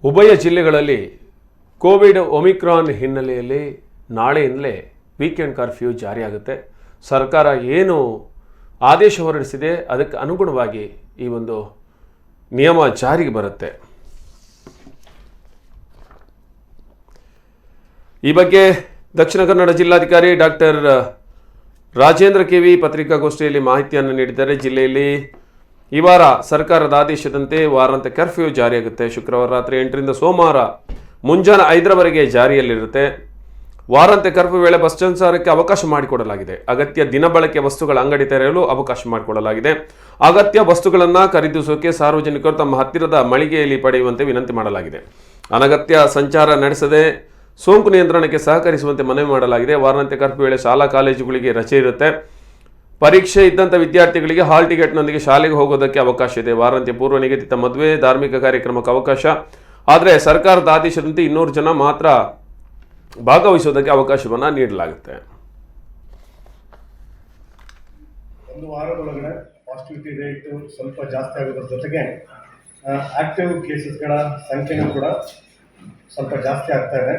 ಉಭಯ ಜಿಲ್ಲೆಗಳಲ್ಲಿ Covid Omicron ಹಿನ್ನೆಲೆಯಲ್ಲಿ ನಾಳೆಯಿಂದಲೇ ವೀಕೆಂಡ್ ಕರ್ಫ್ಯೂ ಜಾರಿಯಾಗುತ್ತೆ. ಸರ್ಕಾರ ಏನು ಆದೇಶ ಹೊರಡಿಸಿದೆ ಅದಕ್ಕೆ ಅನುಗುಣವಾಗಿ ಈ ಒಂದು ನಿಯಮ ಜಾರಿಗೆ ಬರುತ್ತೆ. ಈ ಬಗ್ಗೆ ದಕ್ಷಿಣ ಕನ್ನಡ ಜಿಲ್ಲಾಧಿಕಾರಿ ಡಾಕ್ಟರ್ ರಾಜೇಂದ್ರ ಕೆವಿ ಪತ್ರಿಕಾಗೋಷ್ಠಿಯಲ್ಲಿ ಮಾಹಿತಿಯನ್ನು ನೀಡಿದ್ದಾರೆ. ಜಿಲ್ಲೆಯಲ್ಲಿ ಈ ವಾರ ಸರ್ಕಾರದ ಆದೇಶದಂತೆ ವಾರಾಂತ್ಯ ಕರ್ಫ್ಯೂ ಜಾರಿಯಾಗುತ್ತೆ. ಶುಕ್ರವಾರ ರಾತ್ರಿ 8ರಿಂದ ಸೋಮವಾರ ಮುಂಜಾನೆ 5ರವರೆಗೆ ಜಾರಿಯಲ್ಲಿರುತ್ತೆ. ವಾರಾಂತ್ಯ ಕರ್ಫ್ಯೂ ವೇಳೆ ಬಸ್ ಸಂಚಾರಕ್ಕೆ ಅವಕಾಶ ಮಾಡಿಕೊಡಲಾಗಿದೆ. ಅಗತ್ಯ ದಿನಬಳಕೆ ವಸ್ತುಗಳ ಅಂಗಡಿ ತೆರೆಯಲು ಅವಕಾಶ ಮಾಡಿಕೊಡಲಾಗಿದೆ. ಅಗತ್ಯ ವಸ್ತುಗಳನ್ನು ಖರೀದಿಸೋಕೆ ಸಾರ್ವಜನಿಕರು ತಮ್ಮ ಹತ್ತಿರದ ಮಳಿಗೆಯಲ್ಲಿ ಪಡೆಯುವಂತೆ ವಿನಂತಿ ಮಾಡಲಾಗಿದೆ. ಅನಗತ್ಯ ಸಂಚಾರ ನಡೆಸದೆ ಸೋಂಕು ನಿಯಂತ್ರಣಕ್ಕೆ ಸಹಕರಿಸುವಂತೆ ಮನವಿ ಮಾಡಲಾಗಿದೆ. ವಾರಾಂತ್ಯ ಕರ್ಫ್ಯೂ ವೇಳೆ ಶಾಲಾ ಕಾಲೇಜುಗಳಿಗೆ ರಜೆ ಇರುತ್ತೆ. ಪರೀಕ್ಷೆ ಇದ್ದಂಥ ವಿದ್ಯಾರ್ಥಿಗಳಿಗೆ ಹಾಲ್ ಟಿಕೆಟ್ನೊಂದಿಗೆ ಶಾಲೆಗೆ ಹೋಗೋದಕ್ಕೆ ಅವಕಾಶ ಇದೆ. ವಾರಾಂತ್ಯ ಪೂರ್ವ ನಿಗದಿತ ಮದುವೆ, ಧಾರ್ಮಿಕ ಕಾರ್ಯಕ್ರಮಕ್ಕೆ ಅವಕಾಶ. ಆದರೆ ಸರ್ಕಾರದ ಆದೇಶದಂತೆ 200 ಜನ ಮಾತ್ರ ಭಾಗವಹಿಸೋದಕ್ಕೆ ಅವಕಾಶವನ್ನು ನೀಡಲಾಗುತ್ತೆ. ಒಂದು ವಾರದೊಳಗಡೆ ಪಾಸಿಟಿವಿಟಿ ರೇಟ್ ಸ್ವಲ್ಪ ಜಾಸ್ತಿ ಆಗೋದ್ರ ಜೊತೆಗೆ ಆಕ್ಟಿವ್ ಕೇಸಸ್ಗಳ ಸಂಖ್ಯೆನೂ ಕೂಡ ಸ್ವಲ್ಪ ಜಾಸ್ತಿ ಆಗ್ತಾ ಇದೆ.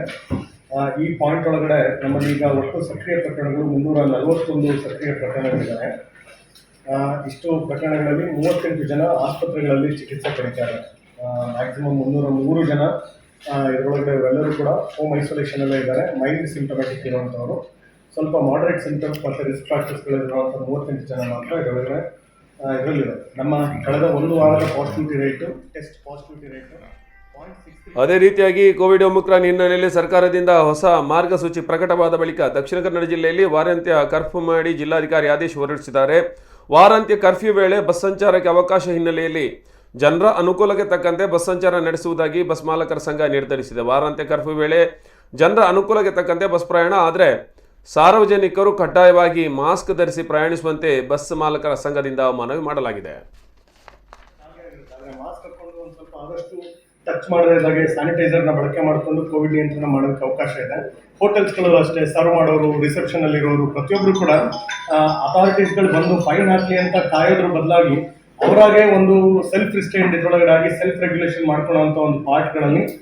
ಈ ಪಾಯಿಂಟ್ ಒಳಗಡೆ ನಮ್ಮಲ್ಲಿ ಈಗ ಒಟ್ಟು ಸಕ್ರಿಯ ಪ್ರಕರಣಗಳು 341 ಸಕ್ರಿಯ ಪ್ರಕರಣಗಳಿದ್ದಾವೆ. ಇಷ್ಟು ಪ್ರಕರಣಗಳಲ್ಲಿ 38 ಜನ ಆಸ್ಪತ್ರೆಗಳಲ್ಲಿ ಚಿಕಿತ್ಸೆ ಪಡೀತಾರೆ. ಮ್ಯಾಕ್ಸಿಮಮ್ 303 ಜನ ಇದರೊಳಗಡೆ ಇವರೆಲ್ಲರೂ ಕೂಡ ಹೋಮ್ ಐಸೋಲೇಷನಲ್ಲೇ ಇದ್ದಾರೆ. ಮೈಲ್ಡ್ ಸಿಂಟಮ್ಯಾಟಿಕ್ ಇರುವಂಥವರು, ಸ್ವಲ್ಪ ಮಾಡರೇಟ್ ಸಿಂಟಮ್ಸ್ ಮತ್ತು ರಿಸ್ಕ್ ಫ್ಯಾಕ್ಟರ್ಸ್ಗಳಿರುವಂಥ 38 ಜನ ಮಾತ್ರ ಇದರೊಳಗಡೆ ಇದರಲ್ಲಿದೆ. ನಮ್ಮ ಕಳೆದ ಒಂದು ವಾರದ positivity rate, test positivity rate 0.63. ಅದೇ ರೀತಿಯಾಗಿ ಕೋವಿಡ್ ಒಮಿಕ್ರಾನ್ ಹಿನ್ನೆಲೆಯಲ್ಲಿ ಸರ್ಕಾರದಿಂದ ಹೊಸ ಮಾರ್ಗಸೂಚಿ ಪ್ರಕಟವಾದ ಬಳಿಕ ದಕ್ಷಿಣ ಕನ್ನಡ ಜಿಲ್ಲೆಯಲ್ಲಿ ವಾರಾಂತ್ಯ ಕರ್ಫ್ಯೂ ಮಾಡಿ ಜಿಲ್ಲಾಧಿಕಾರಿ ಆದೇಶ ಹೊರಡಿಸಿದ್ದಾರೆ. ವಾರಾಂತ್ಯ ಕರ್ಫ್ಯೂ ವೇಳೆ ಬಸ್ ಸಂಚಾರಕ್ಕೆ ಅವಕಾಶ ಹಿನ್ನೆಲೆಯಲ್ಲಿ ಜನರ ಅನುಕೂಲಕ್ಕೆ ತಕ್ಕಂತೆ ಬಸ್ ಸಂಚಾರ ನಡೆಸುವುದಾಗಿ ಬಸ್ ಮಾಲಕರ ಸಂಘ ನಿರ್ಧರಿಸಿದೆ. ವಾರಾಂತ್ಯ ಕರ್ಫ್ಯೂ ವೇಳೆ ಜನರ ಅನುಕೂಲಕ್ಕೆ ತಕ್ಕಂತೆ ಬಸ್ ಪ್ರಯಾಣ, ಆದರೆ ಸಾರ್ವಜನಿಕರು ಕಡ್ಡಾಯವಾಗಿ ಮಾಸ್ಕ್ ಧರಿಸಿ ಪ್ರಯಾಣಿಸುವಂತೆ ಬಸ್ ಮಾಲಕರ ಸಂಘದಿಂದ ಮನವಿ ಮಾಡಲಾಗಿದೆ. ಮಾಸ್ಕ್ ಹಾಕೊಂಡು ಒಂದು ಸ್ವಲ್ಪ ಆದಷ್ಟು ಟಚ್ ಮಾಡದಾಗೆ ಸ್ಯಾನಿಟೈಸರ್ನ ಬಳಕೆ ಮಾಡಿಕೊಂಡು ಕೋವಿಡ್ ನಿಯಂತ್ರಣ ಮಾಡೋದಕ್ಕೆ ಅವಕಾಶ ಇದೆ. ಹೋಟೆಲ್ಸ್ಗಳಲ್ಲೂ ಅಷ್ಟೇ, ಸರ್ವ್ ಮಾಡೋರು, ರಿಸೆಪ್ಷನಲ್ಲಿರೋರು ಪ್ರತಿಯೊಬ್ಬರು ಕೂಡ ಅಥಾರಿಟೀಸ್ಗಳು ಬಂದು ಫೈನ್ ಹಾಕಲಿ ಅಂತ ಕಾಯೋದ್ರ ಬದಲಾಗಿ ಅವರಾಗೆ ಒಂದು ಸೆಲ್ಫ್ ರಿಸ್ಟ್ರೈಂಟ್ ಇದರೊಳಗಡೆ ಆಗಿ ಸೆಲ್ಫ್ ರೆಗ್ಯುಲೇಷನ್ ಮಾಡ್ಕೊಳ್ಳೋಂಥ ಒಂದು ಪಾರ್ಟ್ಗಳಲ್ಲಿ